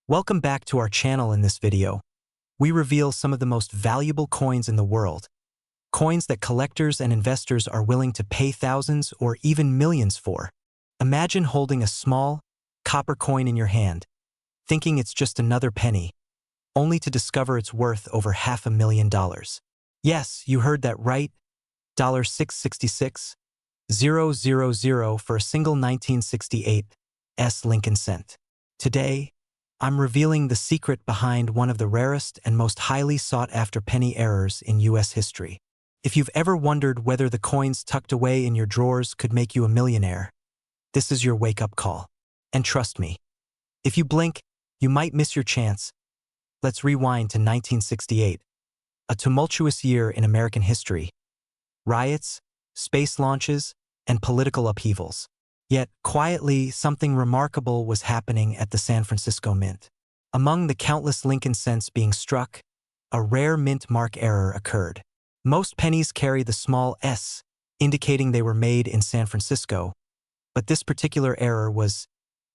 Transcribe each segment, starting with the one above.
Welcome back to our channel. In this video, we reveal some of the most valuable coins in the world, coins that collectors and investors are willing to pay thousands or even millions for. Imagine holding a small, copper coin in your hand, thinking it's just another penny, only to discover it's worth over $500,000. Yes, you heard that right, $666,000 for a single 1968 Lincoln cent. Today, I'm revealing the secret behind one of the rarest and most highly sought-after penny errors in U.S. history. If you've ever wondered whether the coins tucked away in your drawers could make you a millionaire, this is your wake-up call. And trust me, if you blink, you might miss your chance. Let's rewind to 1968, a tumultuous year in American history. Riots, space launches, and political upheavals. Yet, quietly, something remarkable was happening at the San Francisco Mint. Among the countless Lincoln cents being struck, a rare mint mark error occurred. Most pennies carry the small s, indicating they were made in San Francisco, but this particular error was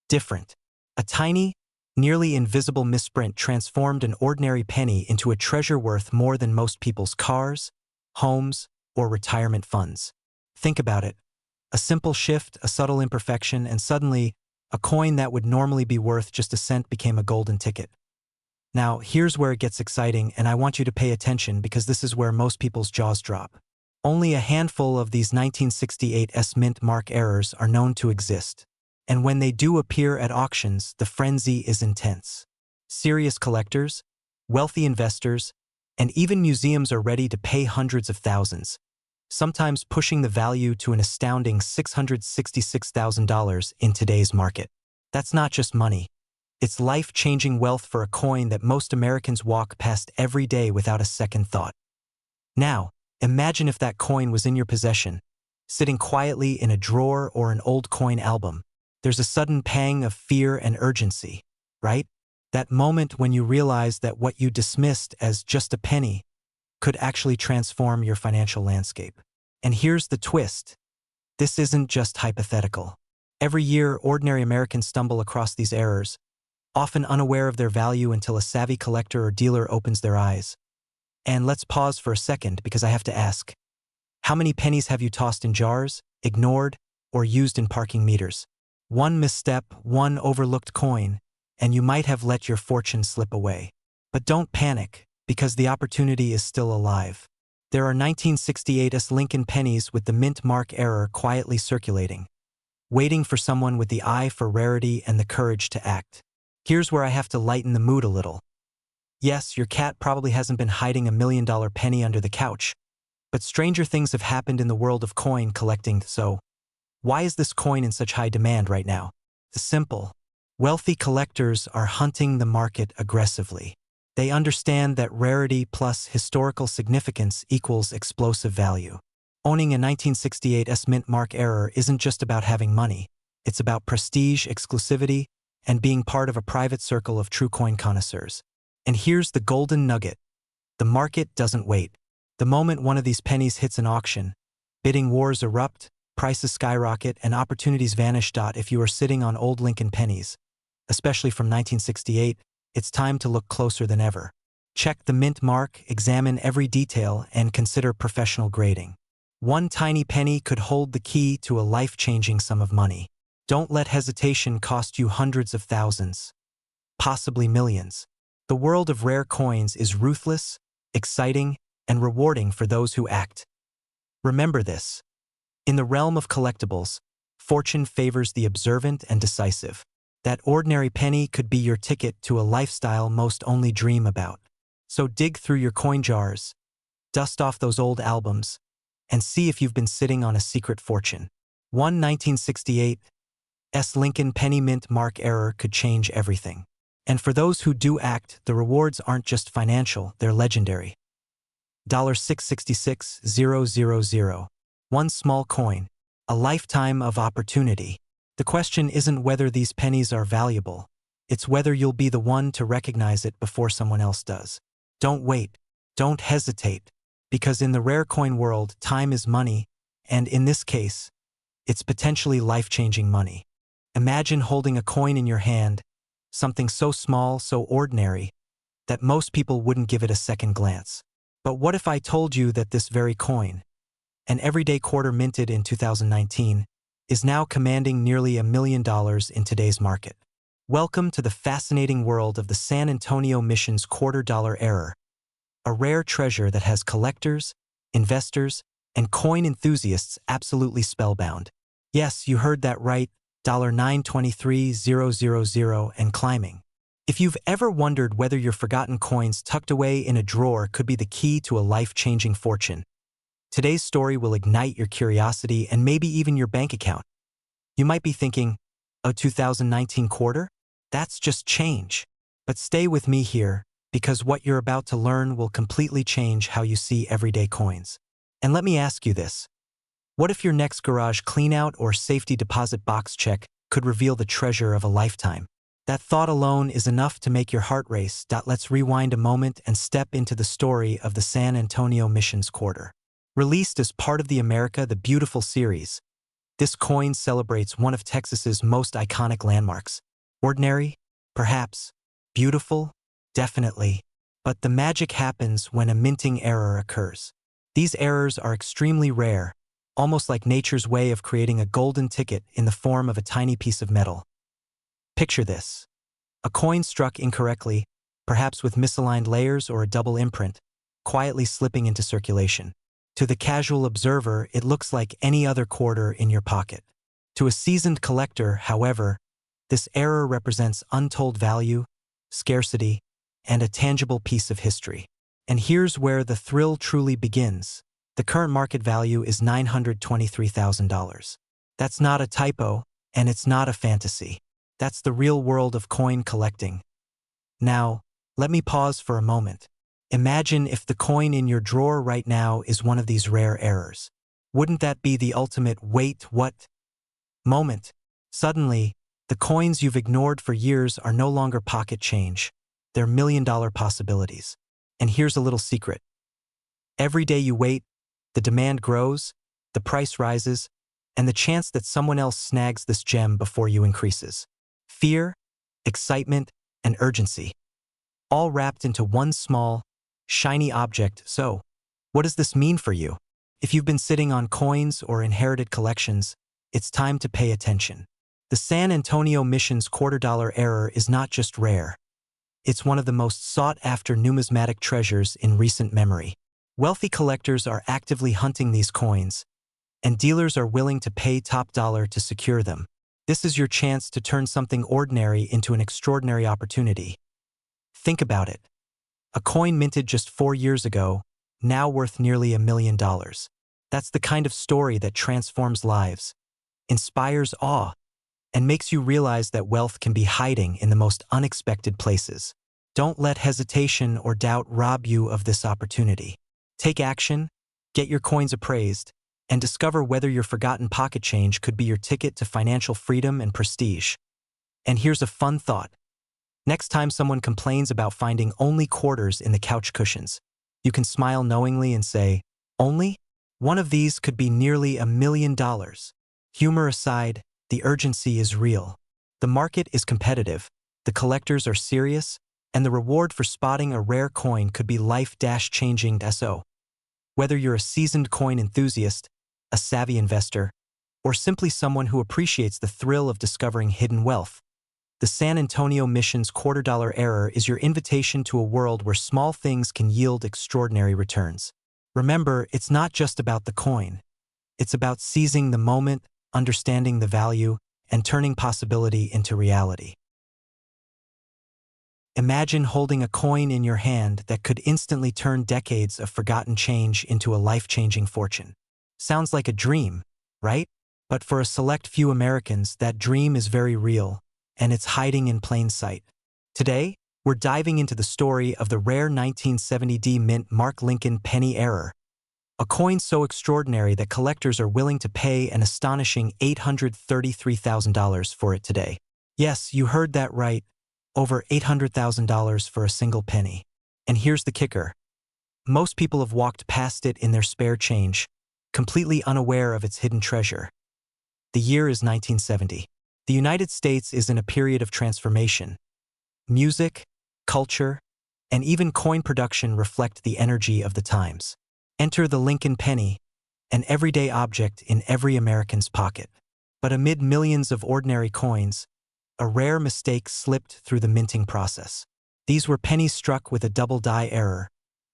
different. A tiny, nearly invisible misprint transformed an ordinary penny into a treasure worth more than most people's cars, homes, or retirement funds. Think about it. A simple shift, a subtle imperfection, and suddenly, a coin that would normally be worth just a cent became a golden ticket. Now, here's where it gets exciting, and I want you to pay attention because this is where most people's jaws drop. Only a handful of these 1968 mint mark errors are known to exist, and when they do appear at auctions, the frenzy is intense. Serious collectors, wealthy investors, and even museums are ready to pay hundreds of thousands, sometimes pushing the value to an astounding $666,000 in today's market. That's not just money. It's life-changing wealth for a coin that most Americans walk past every day without a second thought. Now, imagine if that coin was in your possession, sitting quietly in a drawer or an old coin album. There's a sudden pang of fear and urgency, right? That moment when you realize that what you dismissed as just a penny could actually transform your financial landscape. And here's the twist. This isn't just hypothetical. Every year, ordinary Americans stumble across these errors, often unaware of their value until a savvy collector or dealer opens their eyes. And let's pause for a second because I have to ask, how many pennies have you tossed in jars, ignored, or used in parking meters? One misstep, one overlooked coin, and you might have let your fortune slip away. But don't panic, because the opportunity is still alive. There are 1968 Lincoln pennies with the mint mark error quietly circulating, waiting for someone with the eye for rarity and the courage to act. Here's where I have to lighten the mood a little. Yes, your cat probably hasn't been hiding a $1 million penny under the couch, but stranger things have happened in the world of coin collecting, so why is this coin in such high demand right now? It's simple. Wealthy collectors are hunting the market aggressively. They understand that rarity plus historical significance equals explosive value. Owning a 1968 mint mark error isn't just about having money. It's about prestige, exclusivity, and being part of a private circle of true coin connoisseurs. And here's the golden nugget. The market doesn't wait. The moment one of these pennies hits an auction, bidding wars erupt, prices skyrocket, and opportunities vanish. If you are sitting on old Lincoln pennies, especially from 1968, it's time to look closer than ever. Check the mint mark, examine every detail, and consider professional grading. One tiny penny could hold the key to a life-changing sum of money. Don't let hesitation cost you hundreds of thousands, possibly millions. The world of rare coins is ruthless, exciting, and rewarding for those who act. Remember this. In the realm of collectibles, fortune favors the observant and decisive. That ordinary penny could be your ticket to a lifestyle most only dream about. So dig through your coin jars, dust off those old albums, and see if you've been sitting on a secret fortune. One 1968 Lincoln penny mint mark error could change everything. And for those who do act, the rewards aren't just financial, they're legendary. $666,000. One small coin, a lifetime of opportunity. The question isn't whether these pennies are valuable. It's whether you'll be the one to recognize it before someone else does. Don't wait. Don't hesitate. Because in the rare coin world, time is money, and in this case, it's potentially life-changing money. Imagine holding a coin in your hand, something so small, so ordinary, that most people wouldn't give it a second glance. But what if I told you that this very coin, an everyday quarter minted in 2019, is now commanding nearly $1 million in today's market? Welcome to the fascinating world of the San Antonio Mission's $quarter error, a rare treasure that has collectors, investors, and coin enthusiasts absolutely spellbound. Yes, you heard that right, $923,000 and climbing. If you've ever wondered whether your forgotten coins tucked away in a drawer could be the key to a life-changing fortune, today's story will ignite your curiosity and maybe even your bank account. You might be thinking, a 2019 quarter? That's just change. But stay with me here, because what you're about to learn will completely change how you see everyday coins. And let me ask you this. What if your next garage cleanout or safety deposit box check could reveal the treasure of a lifetime? That thought alone is enough to make your heart race. Let's rewind a moment and step into the story of the San Antonio Mission's quarter. Released as part of the America the Beautiful series, this coin celebrates one of Texas's most iconic landmarks. Ordinary? Perhaps. Beautiful? Definitely. But the magic happens when a minting error occurs. These errors are extremely rare, almost like nature's way of creating a golden ticket in the form of a tiny piece of metal. Picture this. A coin struck incorrectly, perhaps with misaligned layers or a double imprint, quietly slipping into circulation. To the casual observer, it looks like any other quarter in your pocket. To a seasoned collector, however, this error represents untold value, scarcity, and a tangible piece of history. And here's where the thrill truly begins. The current market value is $923,000. That's not a typo, and it's not a fantasy. That's the real world of coin collecting. Now, let me pause for a moment. Imagine if the coin in your drawer right now is one of these rare errors. Wouldn't that be the ultimate wait, what moment? Suddenly, the coins you've ignored for years are no longer pocket change. They're million-dollar possibilities. And here's a little secret. Every day you wait, the demand grows, the price rises, and the chance that someone else snags this gem before you increases. Fear, excitement, and urgency, all wrapped into one small, shiny object. So, what does this mean for you? If you've been sitting on coins or inherited collections, it's time to pay attention. The San Antonio Mission's $quarter error is not just rare. It's one of the most sought-after numismatic treasures in recent memory. Wealthy collectors are actively hunting these coins, and dealers are willing to pay top dollar to secure them. This is your chance to turn something ordinary into an extraordinary opportunity. Think about it. A coin minted just 4 years ago, now worth nearly $1 million. That's the kind of story that transforms lives, inspires awe, and makes you realize that wealth can be hiding in the most unexpected places. Don't let hesitation or doubt rob you of this opportunity. Take action, get your coins appraised, and discover whether your forgotten pocket change could be your ticket to financial freedom and prestige. And here's a fun thought. Next time someone complains about finding only quarters in the couch cushions, you can smile knowingly and say, "Only? One of these could be nearly $1 million." Humor aside, the urgency is real. The market is competitive, the collectors are serious, and the reward for spotting a rare coin could be life-changing. So, whether you're a seasoned coin enthusiast, a savvy investor, or simply someone who appreciates the thrill of discovering hidden wealth, the San Antonio Mission's $quarter error is your invitation to a world where small things can yield extraordinary returns. Remember, it's not just about the coin. It's about seizing the moment, understanding the value, and turning possibility into reality. Imagine holding a coin in your hand that could instantly turn decades of forgotten change into a life-changing fortune. Sounds like a dream, right? But for a select few Americans, that dream is very real, and it's hiding in plain sight. Today, we're diving into the story of the rare 1970 mint Mark Lincoln penny error, a coin so extraordinary that collectors are willing to pay an astonishing $833,000 for it today. Yes, you heard that right, over $800,000 for a single penny. And here's the kicker. Most people have walked past it in their spare change, completely unaware of its hidden treasure. The year is 1970. The United States is in a period of transformation, music, culture, and even coin production reflect the energy of the times. Enter the Lincoln penny, an everyday object in every American's pocket. But amid millions of ordinary coins, a rare mistake slipped through the minting process. These were pennies struck with a double die error,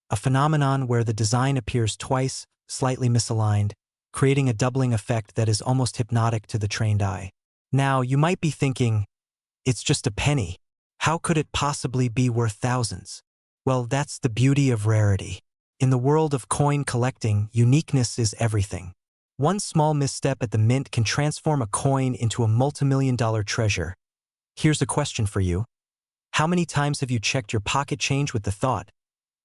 a phenomenon where the design appears twice, slightly misaligned, creating a doubling effect that is almost hypnotic to the trained eye. Now, you might be thinking, it's just a penny. How could it possibly be worth thousands? Well, that's the beauty of rarity. In the world of coin collecting, uniqueness is everything. One small misstep at the mint can transform a coin into a multimillion-dollar treasure. Here's a question for you. How many times have you checked your pocket change with the thought,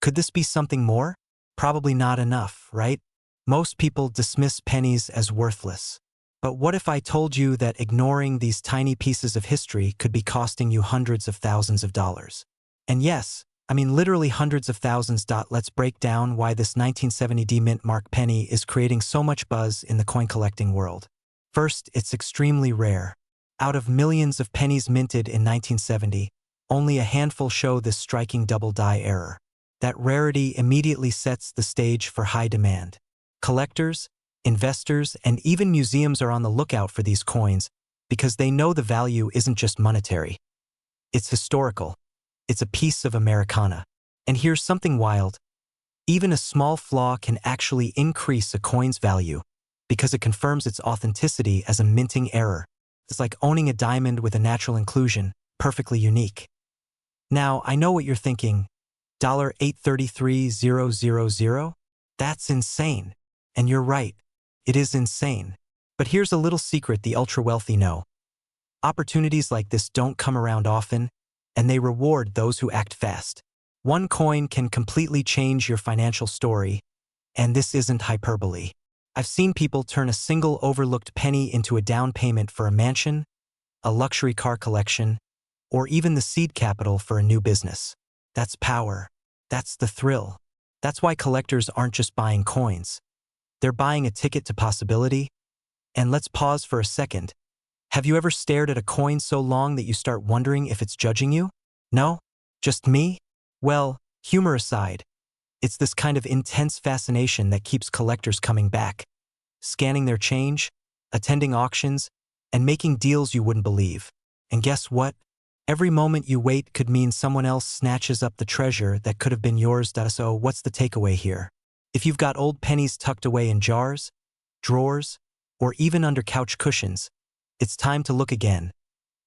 could this be something more? Probably not enough, right? Most people dismiss pennies as worthless. But what if I told you that ignoring these tiny pieces of history could be costing you hundreds of thousands of dollars? And yes, I mean literally hundreds of thousands. Let's break down why this 1970 mint mark penny is creating so much buzz in the coin collecting world. First, it's extremely rare. Out of millions of pennies minted in 1970, only a handful show this striking double die error. That rarity immediately sets the stage for high demand. Collectors, investors, and even museums are on the lookout for these coins because they know the value isn't just monetary. It's historical. It's a piece of Americana. And here's something wild. Even a small flaw can actually increase a coin's value because it confirms its authenticity as a minting error. It's like owning a diamond with a natural inclusion, perfectly unique. Now, I know what you're thinking. $833,000? That's insane. And you're right. It is insane. But here's a little secret the ultra-wealthy know. Opportunities like this don't come around often, and they reward those who act fast. One coin can completely change your financial story, and this isn't hyperbole. I've seen people turn a single overlooked penny into a down payment for a mansion, a luxury car collection, or even the seed capital for a new business. That's power. That's the thrill. That's why collectors aren't just buying coins. They're buying a ticket to possibility. And let's pause for a second. Have you ever stared at a coin so long that you start wondering if it's judging you? No? Just me? Well, humor aside, it's this kind of intense fascination that keeps collectors coming back, scanning their change, attending auctions, and making deals you wouldn't believe. And guess what? Every moment you wait could mean someone else snatches up the treasure that could have been yours. So what's the takeaway here? If you've got old pennies tucked away in jars, drawers, or even under couch cushions, it's time to look again.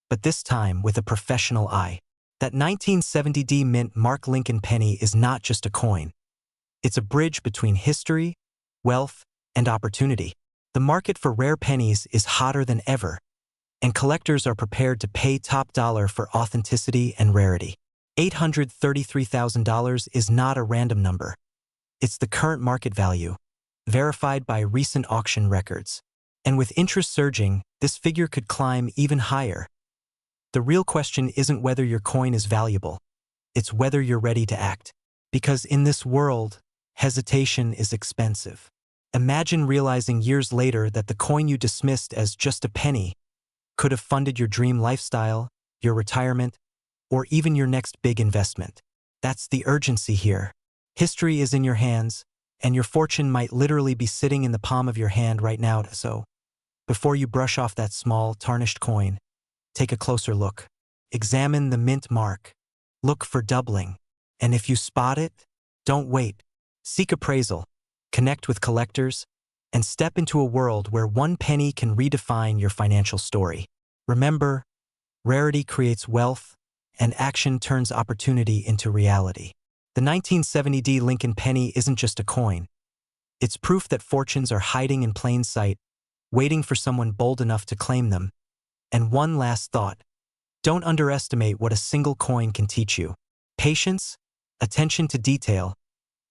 But this time with a professional eye. That 1970 mint mark Lincoln penny is not just a coin. It's a bridge between history, wealth, and opportunity. The market for rare pennies is hotter than ever, and collectors are prepared to pay top dollar for authenticity and rarity. $833,000 is not a random number. It's the current market value, verified by recent auction records. And with interest surging, this figure could climb even higher. The real question isn't whether your coin is valuable. It's whether you're ready to act. Because in this world, hesitation is expensive. Imagine realizing years later that the coin you dismissed as just a penny could have funded your dream lifestyle, your retirement, or even your next big investment. That's the urgency here. History is in your hands, and your fortune might literally be sitting in the palm of your hand right now. So, before you brush off that small, tarnished coin, take a closer look. Examine the mint mark. Look for doubling. And if you spot it, don't wait. Seek appraisal, connect with collectors, and step into a world where one penny can redefine your financial story. Remember, rarity creates wealth, and action turns opportunity into reality. The 1970 Lincoln penny isn't just a coin. It's proof that fortunes are hiding in plain sight, waiting for someone bold enough to claim them. And one last thought. Don't underestimate what a single coin can teach you. Patience, attention to detail,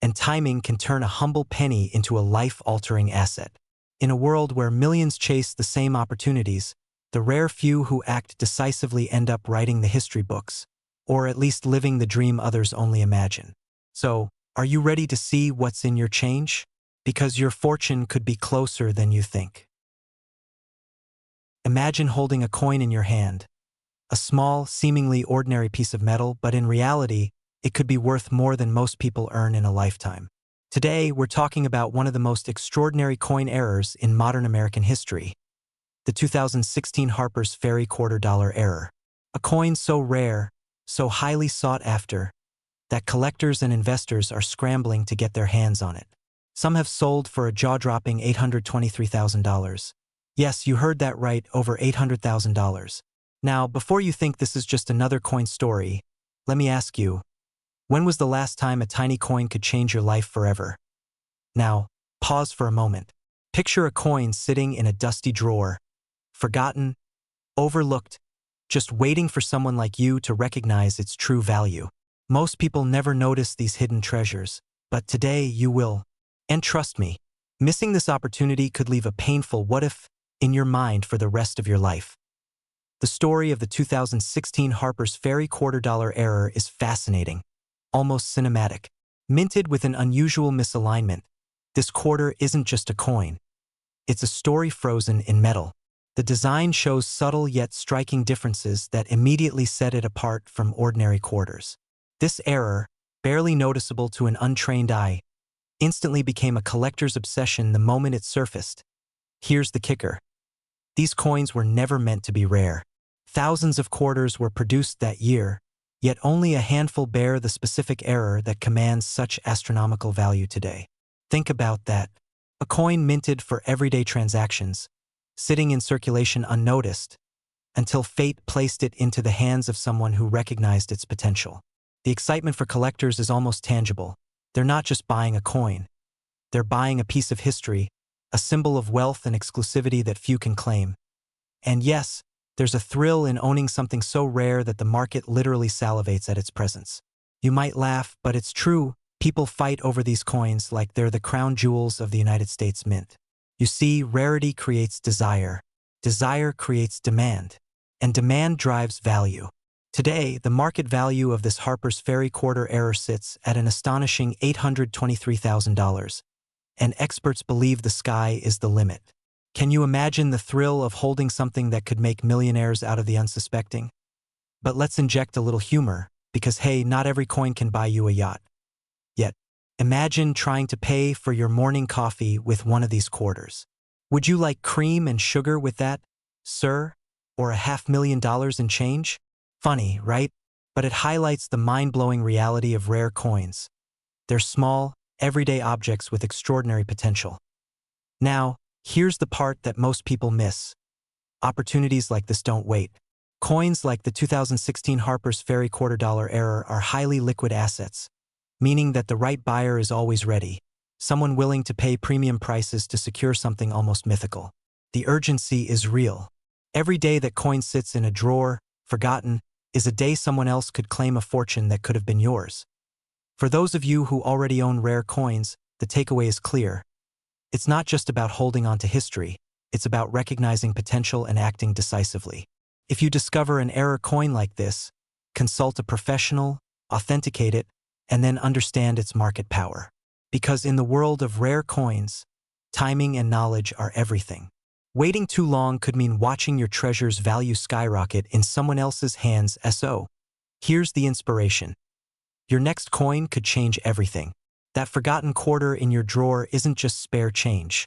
and timing can turn a humble penny into a life-altering asset. In a world where millions chase the same opportunities, the rare few who act decisively end up writing the history books, or at least living the dream others only imagine. So, are you ready to see what's in your change? Because your fortune could be closer than you think. Imagine holding a coin in your hand, A small, seemingly ordinary piece of metal, but in reality, it could be worth more than most people earn in a lifetime. Today, we're talking about one of the most extraordinary coin errors in modern American history, the 2016 Harper's Ferry $quarter error. A coin so rare, so highly sought after, that collectors and investors are scrambling to get their hands on it. Some have sold for a jaw-dropping $823,000. Yes, you heard that right, over $800,000. Now, before you think this is just another coin story, let me ask you, when was the last time a tiny coin could change your life forever? Now, pause for a moment. Picture a coin sitting in a dusty drawer, forgotten, overlooked, just waiting for someone like you to recognize its true value. Most people never notice these hidden treasures, but today you will. And trust me, missing this opportunity could leave a painful what-if in your mind for the rest of your life. The story of the 2016 Harper's Ferry $quarter error is fascinating, almost cinematic. Minted with an unusual misalignment, this quarter isn't just a coin. It's a story frozen in metal. The design shows subtle yet striking differences that immediately set it apart from ordinary quarters. This error, barely noticeable to an untrained eye, instantly became a collector's obsession the moment it surfaced. Here's the kicker. These coins were never meant to be rare. Thousands of quarters were produced that year, yet only a handful bear the specific error that commands such astronomical value today. Think about that. A coin minted for everyday transactions, sitting in circulation unnoticed, until fate placed it into the hands of someone who recognized its potential. The excitement for collectors is almost tangible. They're not just buying a coin. They're buying a piece of history, a symbol of wealth and exclusivity that few can claim. And yes, there's a thrill in owning something so rare that the market literally salivates at its presence. You might laugh, but it's true. People fight over these coins like they're the crown jewels of the United States Mint. You see, rarity creates desire. Desire creates demand. And demand drives value. Today, the market value of this Harper's Ferry $quarter error sits at an astonishing $823,000. And experts believe the sky is the limit. Can you imagine the thrill of holding something that could make millionaires out of the unsuspecting? But let's inject a little humor, because hey, not every coin can buy you a yacht. Yet, imagine trying to pay for your morning coffee with one of these quarters. Would you like cream and sugar with that, sir? Or $500,000 in change? Funny, right? But it highlights the mind-blowing reality of rare coins. They're small, everyday objects with extraordinary potential. Now, here's the part that most people miss. Opportunities like this don't wait. Coins like the 2016 Harper's Ferry $quarter error are highly liquid assets, meaning that the right buyer is always ready, someone willing to pay premium prices to secure something almost mythical. The urgency is real. Every day that coin sits in a drawer, forgotten, is a day someone else could claim a fortune that could have been yours. For those of you who already own rare coins, the takeaway is clear. It's not just about holding on to history, it's about recognizing potential and acting decisively. If you discover an error coin like this, consult a professional, authenticate it, and then understand its market power. Because in the world of rare coins, timing and knowledge are everything. Waiting too long could mean watching your treasure's value skyrocket in someone else's hands. So, here's the inspiration. Your next coin could change everything. That forgotten quarter in your drawer isn't just spare change.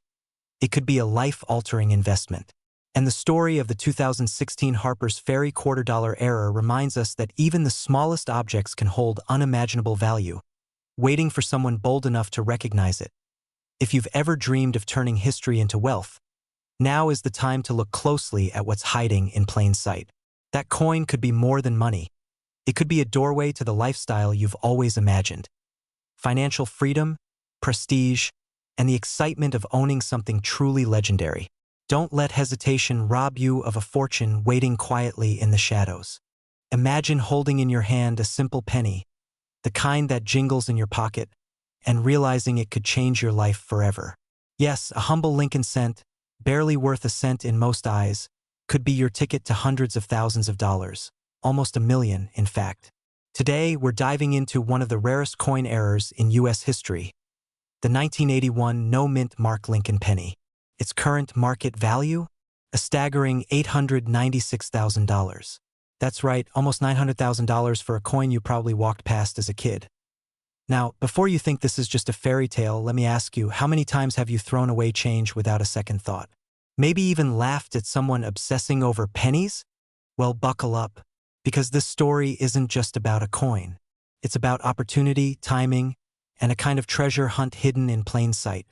It could be a life-altering investment. And the story of the 2016 Harper's Ferry $quarter error reminds us that even the smallest objects can hold unimaginable value, waiting for someone bold enough to recognize it. If you've ever dreamed of turning history into wealth, now is the time to look closely at what's hiding in plain sight. That coin could be more than money. It could be a doorway to the lifestyle you've always imagined. Financial freedom, prestige, and the excitement of owning something truly legendary. Don't let hesitation rob you of a fortune waiting quietly in the shadows. Imagine holding in your hand a simple penny, the kind that jingles in your pocket, and realizing it could change your life forever. Yes, a humble Lincoln cent, barely worth a cent in most eyes, could be your ticket to hundreds of thousands of dollars, almost $1 million, in fact. Today, we're diving into one of the rarest coin errors in U.S. history, the 1981 no-mint Mark Lincoln penny. Its current market value? A staggering $896,000. That's right, almost $900,000 for a coin you probably walked past as a kid. Now, before you think this is just a fairy tale, let me ask you, how many times have you thrown away change without a second thought? Maybe even laughed at someone obsessing over pennies? Well, buckle up, because this story isn't just about a coin. It's about opportunity, timing, and a kind of treasure hunt hidden in plain sight.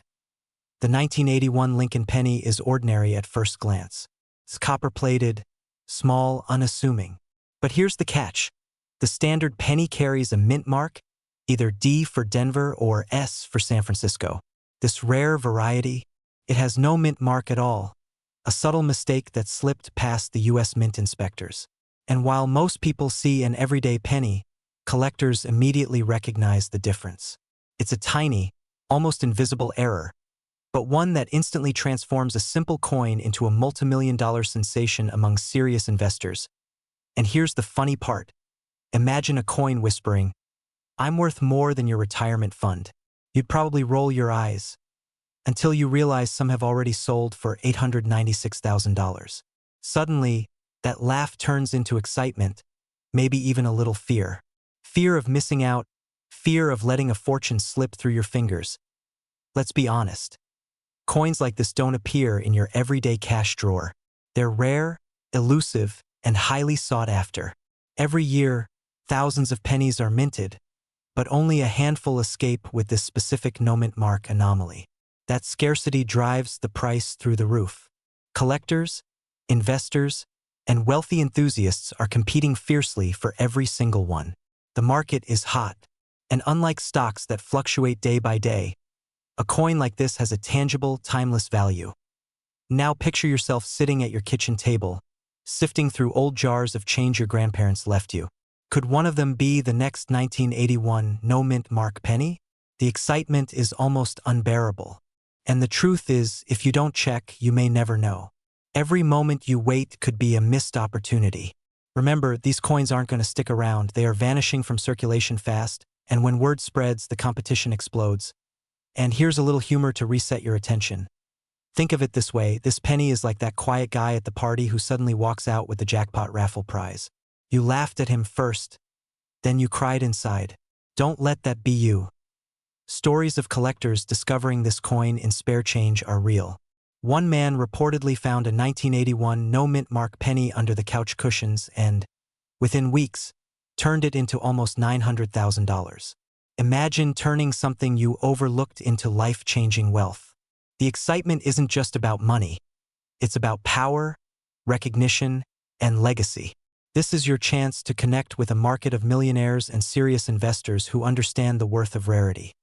The 1981 Lincoln penny is ordinary at first glance. It's copper-plated, small, unassuming. But here's the catch. The standard penny carries a mint mark, either D for Denver or S for San Francisco. This rare variety, it has no mint mark at all, a subtle mistake that slipped past the U.S. Mint inspectors. And while most people see an everyday penny, collectors immediately recognize the difference. It's a tiny, almost invisible error, but one that instantly transforms a simple coin into a multimillion-dollar sensation among serious investors. And here's the funny part. Imagine a coin whispering, "I'm worth more than your retirement fund." You'd probably roll your eyes, until you realize some have already sold for $896,000. Suddenly, that laugh turns into excitement, maybe even a little fear. Fear of missing out, fear of letting a fortune slip through your fingers. Let's be honest. Coins like this don't appear in your everyday cash drawer. They're rare, elusive, and highly sought after. Every year, thousands of pennies are minted, but only a handful escape with this specific no-mint mark anomaly. That scarcity drives the price through the roof. Collectors, investors, and wealthy enthusiasts are competing fiercely for every single one. The market is hot, and unlike stocks that fluctuate day by day, a coin like this has a tangible, timeless value. Now picture yourself sitting at your kitchen table, sifting through old jars of change your grandparents left you. Could one of them be the next 1981 no-mint mark penny? The excitement is almost unbearable. And the truth is, if you don't check, you may never know. Every moment you wait could be a missed opportunity. Remember, these coins aren't going to stick around. They are vanishing from circulation fast, and when word spreads, the competition explodes. And here's a little humor to reset your attention. Think of it this way, this penny is like that quiet guy at the party who suddenly walks out with the jackpot raffle prize. You laughed at him first, then you cried inside. Don't let that be you. Stories of collectors discovering this coin in spare change are real. One man reportedly found a 1981 no-mint mark penny under the couch cushions and, within weeks, turned it into almost $900,000. Imagine turning something you overlooked into life-changing wealth. The excitement isn't just about money. It's about power, recognition, and legacy. This is your chance to connect with a market of millionaires and serious investors who understand the worth of rarity.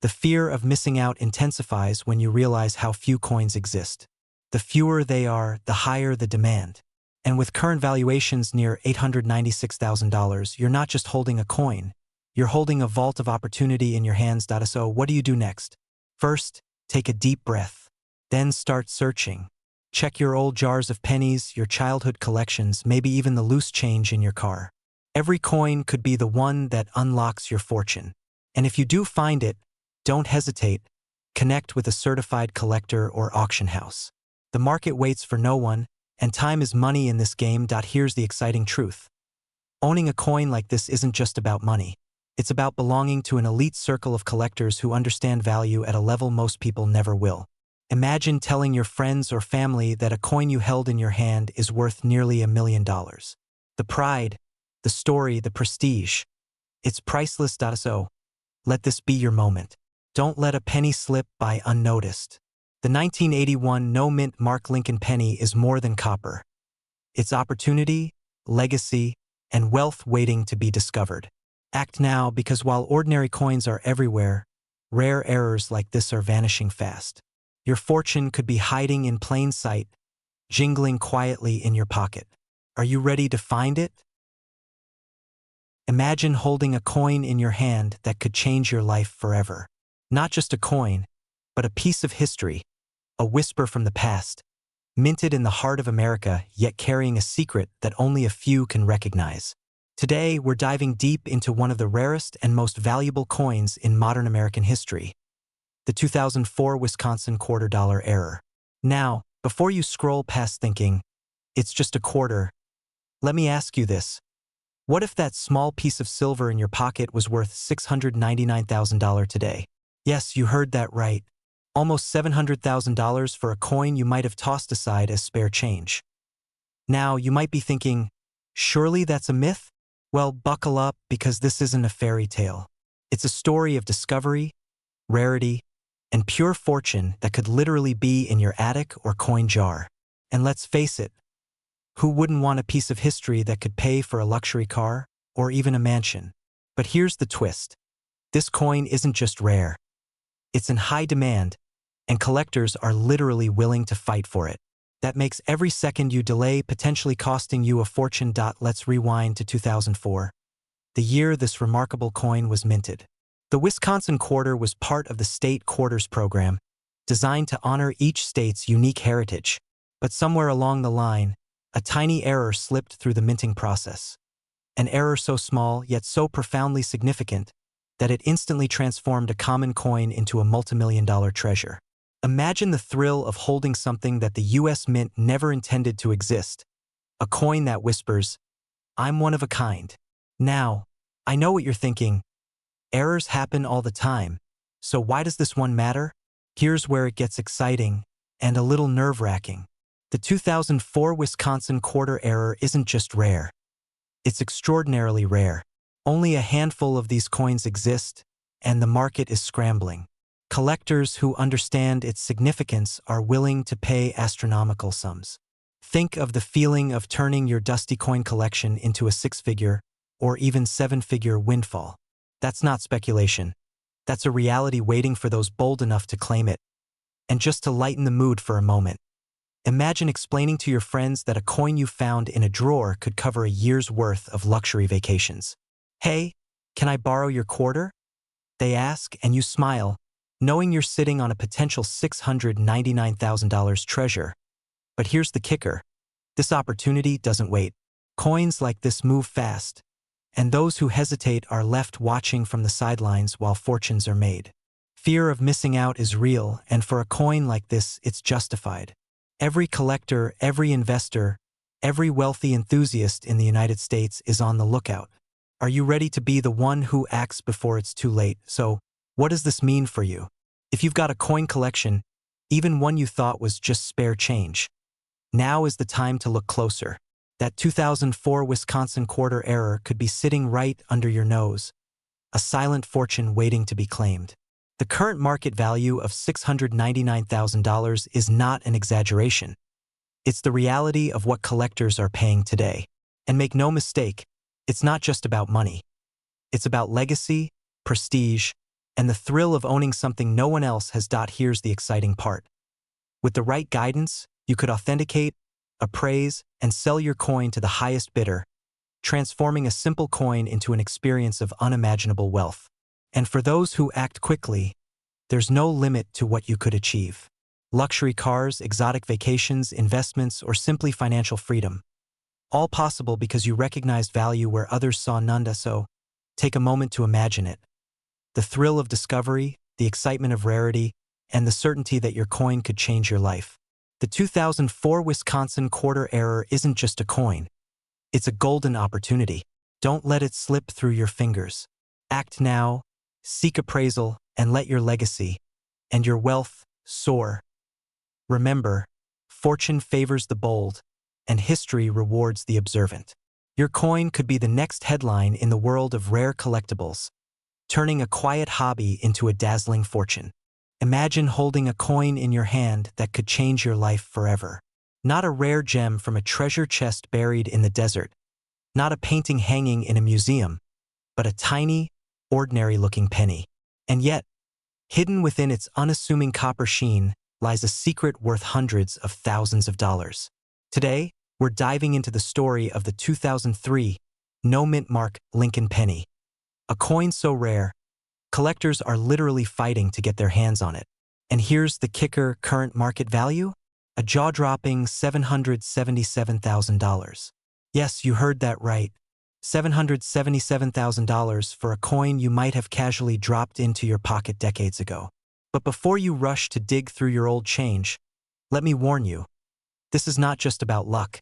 The fear of missing out intensifies when you realize how few coins exist. The fewer they are, the higher the demand. And with current valuations near $896,000, you're not just holding a coin. You're holding a vault of opportunity in your hands. So what do you do next? First, take a deep breath. Then start searching. Check your old jars of pennies, your childhood collections, maybe even the loose change in your car. Every coin could be the one that unlocks your fortune. And if you do find it, don't hesitate. Connect with a certified collector or auction house. The market waits for no one, and time is money in this game. Here's the exciting truth. Owning a coin like this isn't just about money. It's about belonging to an elite circle of collectors who understand value at a level most people never will. Imagine telling your friends or family that a coin you held in your hand is worth nearly $1 million. The pride, the story, the prestige. It's priceless. So let this be your moment. Don't let a penny slip by unnoticed. The 1981 no-mint mark Lincoln penny is more than copper. It's opportunity, legacy, and wealth waiting to be discovered. Act now, because while ordinary coins are everywhere, rare errors like this are vanishing fast. Your fortune could be hiding in plain sight, jingling quietly in your pocket. Are you ready to find it? Imagine holding a coin in your hand that could change your life forever. Not just a coin, but a piece of history, a whisper from the past, minted in the heart of America, yet carrying a secret that only a few can recognize. Today, we're diving deep into one of the rarest and most valuable coins in modern American history, the 2004 Wisconsin $quarter error. Now, before you scroll past thinking, it's just a quarter, Let me ask you this. What if that small piece of silver in your pocket was worth $699,000 today? Yes, you heard that right. Almost $700,000 for a coin you might have tossed aside as spare change. Now, you might be thinking, surely that's a myth? Well, buckle up, because this isn't a fairy tale. It's a story of discovery, rarity, and pure fortune that could literally be in your attic or coin jar. And let's face it, who wouldn't want a piece of history that could pay for a luxury car or even a mansion? But here's the twist. This coin isn't just rare. It's in high demand, and collectors are literally willing to fight for it. That makes every second you delay potentially costing you a fortune. Let's rewind to 2004, the year this remarkable coin was minted. The Wisconsin quarter was part of the state quarters program, designed to honor each state's unique heritage. But somewhere along the line, a tiny error slipped through the minting process. An error so small yet so profoundly significant that it instantly transformed a common coin into a multimillion-dollar treasure. Imagine the thrill of holding something that the U.S. Mint never intended to exist, a coin that whispers, "I'm one of a kind." Now, I know what you're thinking. Errors happen all the time, so why does this one matter? Here's where it gets exciting and a little nerve-wracking. The 2004 Wisconsin quarter error isn't just rare. It's extraordinarily rare. Only a handful of these coins exist, and the market is scrambling. Collectors who understand its significance are willing to pay astronomical sums. Think of the feeling of turning your dusty coin collection into a six-figure or even seven-figure windfall. That's not speculation. That's a reality waiting for those bold enough to claim it. And just to lighten the mood for a moment, imagine explaining to your friends that a coin you found in a drawer could cover a year's worth of luxury vacations. "Hey, can I borrow your quarter?" they ask, and you smile, knowing you're sitting on a potential $699,000 treasure. But here's the kicker. This opportunity doesn't wait. Coins like this move fast, and those who hesitate are left watching from the sidelines while fortunes are made. Fear of missing out is real, and for a coin like this, it's justified. Every collector, every investor, every wealthy enthusiast in the United States is on the lookout. Are you ready to be the one who acts before it's too late? So, what does this mean for you? If you've got a coin collection, even one you thought was just spare change, now is the time to look closer. That 2004 Wisconsin quarter error could be sitting right under your nose, a silent fortune waiting to be claimed. The current market value of $699,000 is not an exaggeration. It's the reality of what collectors are paying today. And make no mistake, it's not just about money. It's about legacy, prestige, and the thrill of owning something no one else has. Here's the exciting part. With the right guidance, you could authenticate, appraise, and sell your coin to the highest bidder, transforming a simple coin into an experience of unimaginable wealth. And for those who act quickly, there's no limit to what you could achieve. Luxury cars, exotic vacations, investments, or simply financial freedom. All possible because you recognized value where others saw none. So, take a moment to imagine it. The thrill of discovery, the excitement of rarity, and the certainty that your coin could change your life. The 2004 Wisconsin quarter error isn't just a coin. It's a golden opportunity. Don't let it slip through your fingers. Act now, seek appraisal, and let your legacy and your wealth soar. Remember, fortune favors the bold, and history rewards the observant. Your coin could be the next headline in the world of rare collectibles, turning a quiet hobby into a dazzling fortune. Imagine holding a coin in your hand that could change your life forever. Not a rare gem from a treasure chest buried in the desert, not a painting hanging in a museum, but a tiny, ordinary-looking penny. And yet, hidden within its unassuming copper sheen lies a secret worth hundreds of thousands of dollars. Today, we're diving into the story of the 2003 no-mint mark Lincoln penny. A coin so rare, collectors are literally fighting to get their hands on it. And here's the kicker: current market value? A jaw-dropping $777,000. Yes, you heard that right. $777,000 for a coin you might have casually dropped into your pocket decades ago. But before you rush to dig through your old change, let me warn you, this is not just about luck.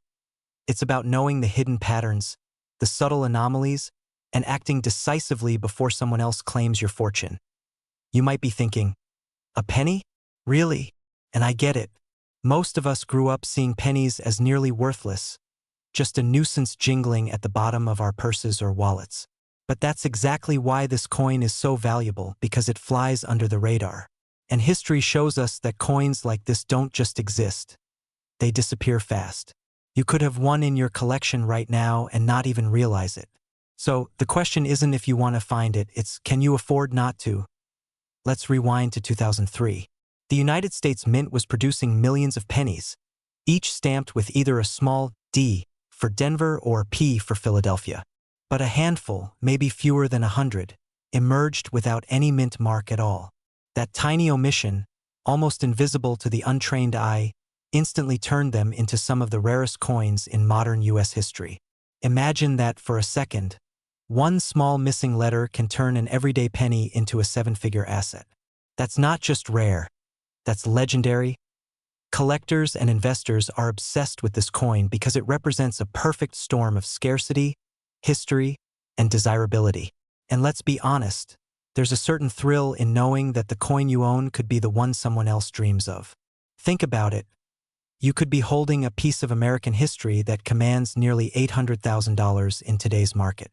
It's about knowing the hidden patterns, the subtle anomalies, and acting decisively before someone else claims your fortune. You might be thinking, a penny? Really? And I get it. Most of us grew up seeing pennies as nearly worthless, just a nuisance jingling at the bottom of our purses or wallets. But that's exactly why this coin is so valuable, because it flies under the radar. And history shows us that coins like this don't just exist. They disappear fast. You could have one in your collection right now and not even realize it. So the question isn't if you want to find it, it's can you afford not to? Let's rewind to 2003. The United States Mint was producing millions of pennies, each stamped with either a small D for Denver or P for Philadelphia. But a handful, maybe fewer than 100, emerged without any mint mark at all. That tiny omission, almost invisible to the untrained eye, instantly turned them into some of the rarest coins in modern U.S. history. Imagine that for a second. One small missing letter can turn an everyday penny into a seven-figure asset. That's not just rare. That's legendary. Collectors and investors are obsessed with this coin because it represents a perfect storm of scarcity, history, and desirability. And let's be honest, there's a certain thrill in knowing that the coin you own could be the one someone else dreams of. Think about it. You could be holding a piece of American history that commands nearly $800,000 in today's market.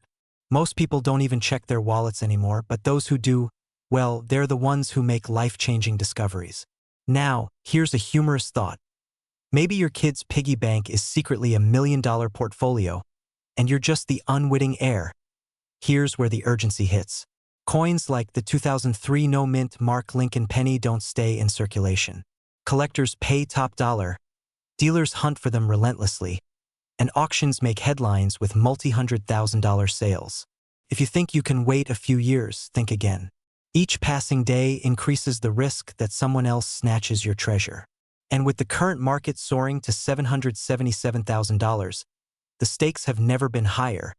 Most people don't even check their wallets anymore, but those who do, well, they're the ones who make life-changing discoveries. Now, here's a humorous thought. Maybe your kid's piggy bank is secretly $1 million portfolio, and you're just the unwitting heir. Here's where the urgency hits. Coins like the 2003 no-mint Mark Lincoln penny don't stay in circulation. Collectors pay top dollar, dealers hunt for them relentlessly, and auctions make headlines with multi-$100,000 sales. If you think you can wait a few years, think again. Each passing day increases the risk that someone else snatches your treasure. And with the current market soaring to $777,000, the stakes have never been higher.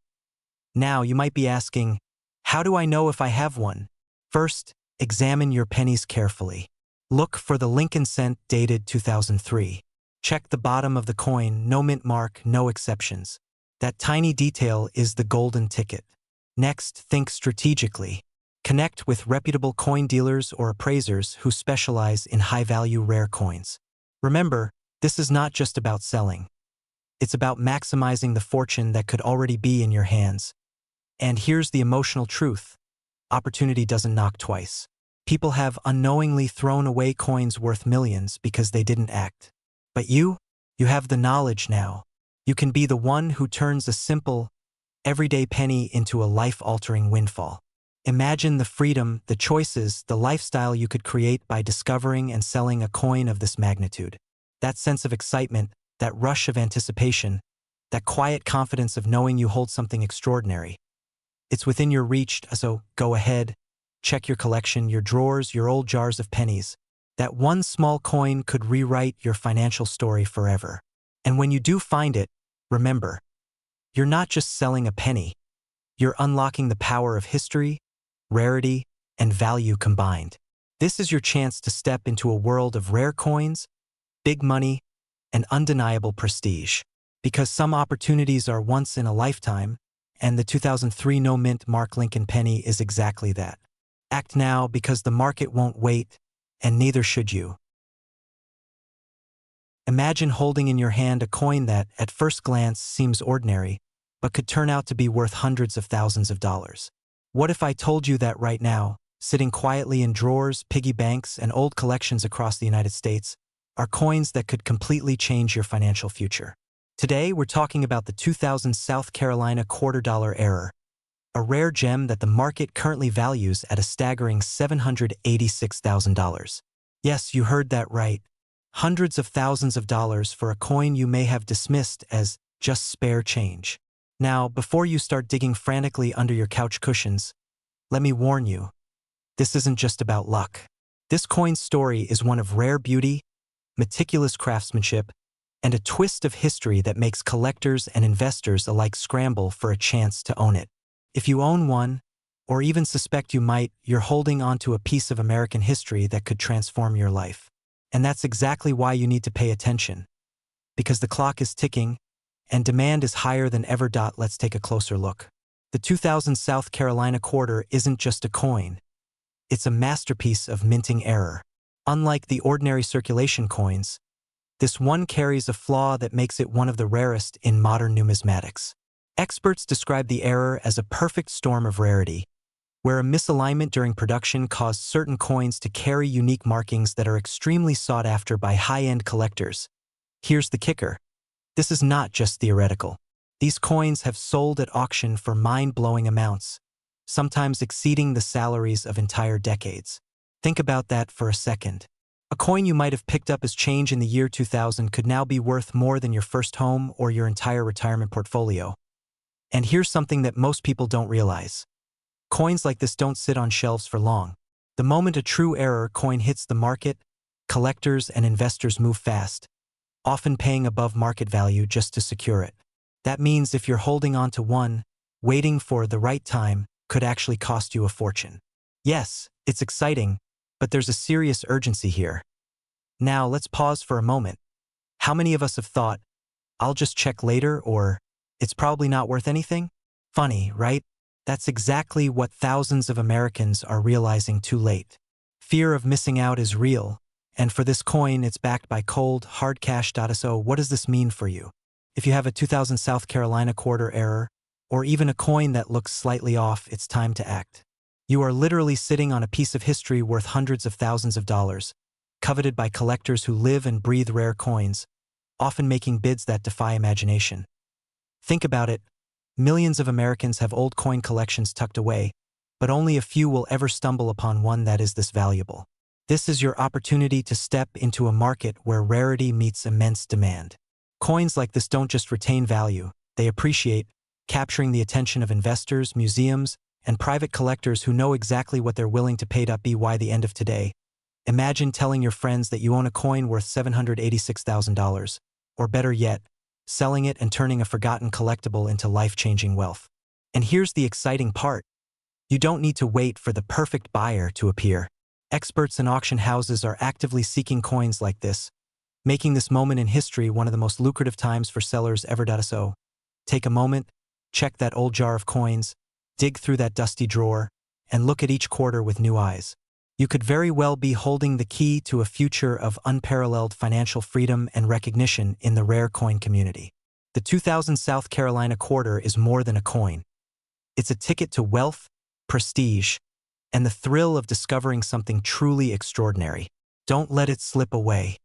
Now, you might be asking, how do I know if I have one? First, examine your pennies carefully. Look for the Lincoln cent dated 2003. Check the bottom of the coin, no mint mark, no exceptions. That tiny detail is the golden ticket. Next, think strategically. Connect with reputable coin dealers or appraisers who specialize in high-value rare coins. Remember, this is not just about selling. It's about maximizing the fortune that could already be in your hands. And here's the emotional truth. Opportunity doesn't knock twice. People have unknowingly thrown away coins worth millions because they didn't act. But you have the knowledge now. You can be the one who turns a simple, everyday penny into a life-altering windfall. Imagine the freedom, the choices, the lifestyle you could create by discovering and selling a coin of this magnitude. That sense of excitement, that rush of anticipation, that quiet confidence of knowing you hold something extraordinary. It's within your reach, so go ahead, check your collection, your drawers, your old jars of pennies. That one small coin could rewrite your financial story forever. And when you do find it, remember, you're not just selling a penny. You're unlocking the power of history, rarity, and value combined. This is your chance to step into a world of rare coins, big money, and undeniable prestige. Because some opportunities are once in a lifetime, and the 2003 no-mint Mark Lincoln penny is exactly that. Act now because the market won't wait, and neither should you. Imagine holding in your hand a coin that, at first glance, seems ordinary, but could turn out to be worth hundreds of thousands of dollars. What if I told you that right now, sitting quietly in drawers, piggy banks, and old collections across the United States, are coins that could completely change your financial future? Today, we're talking about the 2000 South Carolina $quarter error, a rare gem that the market currently values at a staggering $786,000. Yes, you heard that right. Hundreds of thousands of dollars for a coin you may have dismissed as just spare change. Now, before you start digging frantically under your couch cushions, let me warn you, this isn't just about luck. This coin's story is one of rare beauty, meticulous craftsmanship, and a twist of history that makes collectors and investors alike scramble for a chance to own it. If you own one, or even suspect you might, you're holding onto a piece of American history that could transform your life. And that's exactly why you need to pay attention. Because the clock is ticking, and demand is higher than ever. Let's take a closer look. The 2000 South Carolina quarter isn't just a coin. It's a masterpiece of minting error. Unlike the ordinary circulation coins, this one carries a flaw that makes it one of the rarest in modern numismatics. Experts describe the error as a perfect storm of rarity, where a misalignment during production caused certain coins to carry unique markings that are extremely sought after by high-end collectors. Here's the kicker. This is not just theoretical. These coins have sold at auction for mind-blowing amounts, sometimes exceeding the salaries of entire decades. Think about that for a second. A coin you might have picked up as change in the year 2000 could now be worth more than your first home or your entire retirement portfolio. And here's something that most people don't realize. Coins like this don't sit on shelves for long. The moment a true error coin hits the market, collectors and investors move fast, often paying above market value just to secure it. That means if you're holding on to one, waiting for the right time could actually cost you a fortune. Yes, it's exciting, but there's a serious urgency here. Now let's pause for a moment. How many of us have thought, I'll just check later, or it's probably not worth anything? Funny, right? That's exactly what thousands of Americans are realizing too late. Fear of missing out is real, and for this coin, it's backed by cold, hard cash. So what does this mean for you? If you have a 2000 South Carolina quarter error, or even a coin that looks slightly off, it's time to act. You are literally sitting on a piece of history worth hundreds of thousands of dollars, coveted by collectors who live and breathe rare coins, often making bids that defy imagination. Think about it. Millions of Americans have old coin collections tucked away, but only a few will ever stumble upon one that is this valuable. This is your opportunity to step into a market where rarity meets immense demand. Coins like this don't just retain value, they appreciate, capturing the attention of investors, museums, and private collectors who know exactly what they're willing to pay. By the end of today, imagine telling your friends that you own a coin worth $786,000, or better yet, selling it and turning a forgotten collectible into life-changing wealth. And here's the exciting part. You don't need to wait for the perfect buyer to appear. Experts and auction houses are actively seeking coins like this, making this moment in history one of the most lucrative times for sellers ever. So, take a moment, check that old jar of coins, dig through that dusty drawer, and look at each quarter with new eyes. You could very well be holding the key to a future of unparalleled financial freedom and recognition in the rare coin community. The 2000 South Carolina quarter is more than a coin. It's a ticket to wealth, prestige, and the thrill of discovering something truly extraordinary. Don't let it slip away.